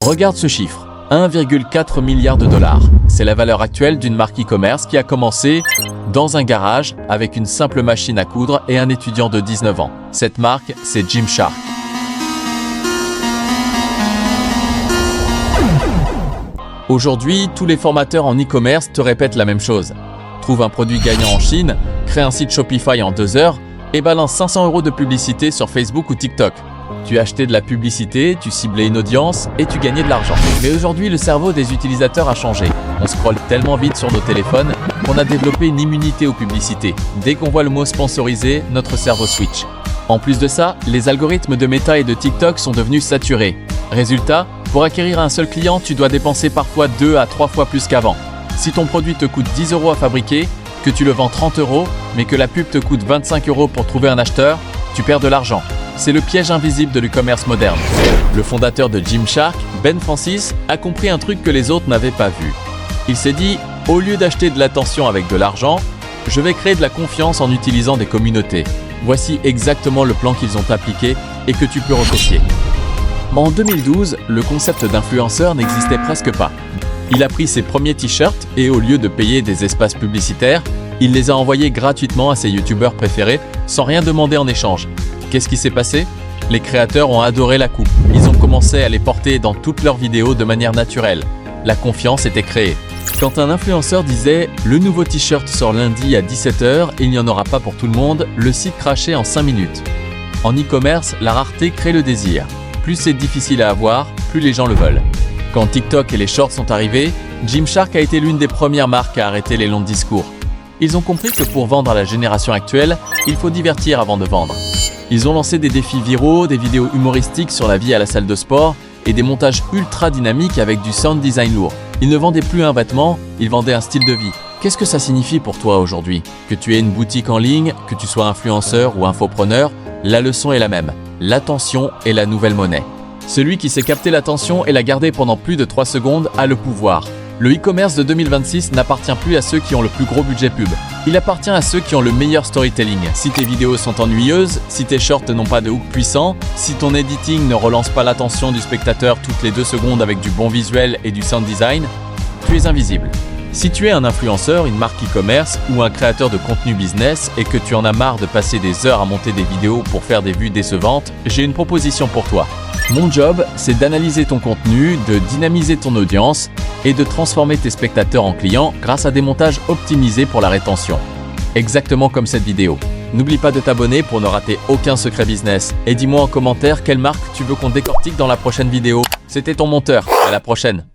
Regarde ce chiffre, 1,4 milliard de dollars. C'est la valeur actuelle d'une marque e-commerce qui a commencé dans un garage avec une simple machine à coudre et un étudiant de 19 ans. Cette marque, c'est Gymshark. Aujourd'hui, tous les formateurs en e-commerce te répètent la même chose. Trouve un produit gagnant en Chine, crée un site Shopify en 2 heures et balance 500 € de publicité sur Facebook ou TikTok. Tu achetais de la publicité, tu ciblais une audience et tu gagnais de l'argent. Mais aujourd'hui, le cerveau des utilisateurs a changé. On scrolle tellement vite sur nos téléphones qu'on a développé une immunité aux publicités. Dès qu'on voit le mot sponsorisé, notre cerveau switch. En plus de ça, les algorithmes de Meta et de TikTok sont devenus saturés. Résultat, pour acquérir un seul client, tu dois dépenser parfois 2 à 3 fois plus qu'avant. Si ton produit te coûte 10 € à fabriquer, que tu le vends 30 €, mais que la pub te coûte 25 € pour trouver un acheteur, tu perds de l'argent. C'est le piège invisible de l'e-commerce moderne. Le fondateur de Gymshark, Ben Francis, a compris un truc que les autres n'avaient pas vu. Il s'est dit, au lieu d'acheter de l'attention avec de l'argent, je vais créer de la confiance en utilisant des communautés. Voici exactement le plan qu'ils ont appliqué et que tu peux recopier. En 2012, le concept d'influenceur n'existait presque pas. Il a pris ses premiers t-shirts et au lieu de payer des espaces publicitaires, il les a envoyés gratuitement à ses youtubeurs préférés sans rien demander en échange. Qu'est-ce qui s'est passé? Les créateurs ont adoré la coupe. Ils ont commencé à les porter dans toutes leurs vidéos de manière naturelle. La confiance était créée. Quand un influenceur disait « Le nouveau t-shirt sort lundi à 17 h et il n'y en aura pas pour tout le monde », le site crachait en 5 minutes. En e-commerce, la rareté crée le désir. Plus c'est difficile à avoir, plus les gens le veulent. Quand TikTok et les shorts sont arrivés, Gymshark a été l'une des premières marques à arrêter les longs discours. Ils ont compris que pour vendre à la génération actuelle, il faut divertir avant de vendre. Ils ont lancé des défis viraux, des vidéos humoristiques sur la vie à la salle de sport et des montages ultra dynamiques avec du sound design lourd. Ils ne vendaient plus un vêtement, ils vendaient un style de vie. Qu'est-ce que ça signifie pour toi aujourd'hui? Que tu aies une boutique en ligne, que tu sois influenceur ou infopreneur, la leçon est la même. L'attention est la nouvelle monnaie. Celui qui sait capter l'attention et la garder pendant plus de 3 secondes a le pouvoir. Le e-commerce de 2026 n'appartient plus à ceux qui ont le plus gros budget pub. Il appartient à ceux qui ont le meilleur storytelling. Si tes vidéos sont ennuyeuses, si tes shorts n'ont pas de hook puissant, si ton editing ne relance pas l'attention du spectateur toutes les 2 secondes avec du bon visuel et du sound design, tu es invisible. Si tu es un influenceur, une marque e-commerce ou un créateur de contenu business et que tu en as marre de passer des heures à monter des vidéos pour faire des vues décevantes, j'ai une proposition pour toi. Mon job, c'est d'analyser ton contenu, de dynamiser ton audience et de transformer tes spectateurs en clients grâce à des montages optimisés pour la rétention. Exactement comme cette vidéo. N'oublie pas de t'abonner pour ne rater aucun secret business. Et dis-moi en commentaire quelle marque tu veux qu'on décortique dans la prochaine vidéo. C'était ton monteur. À la prochaine.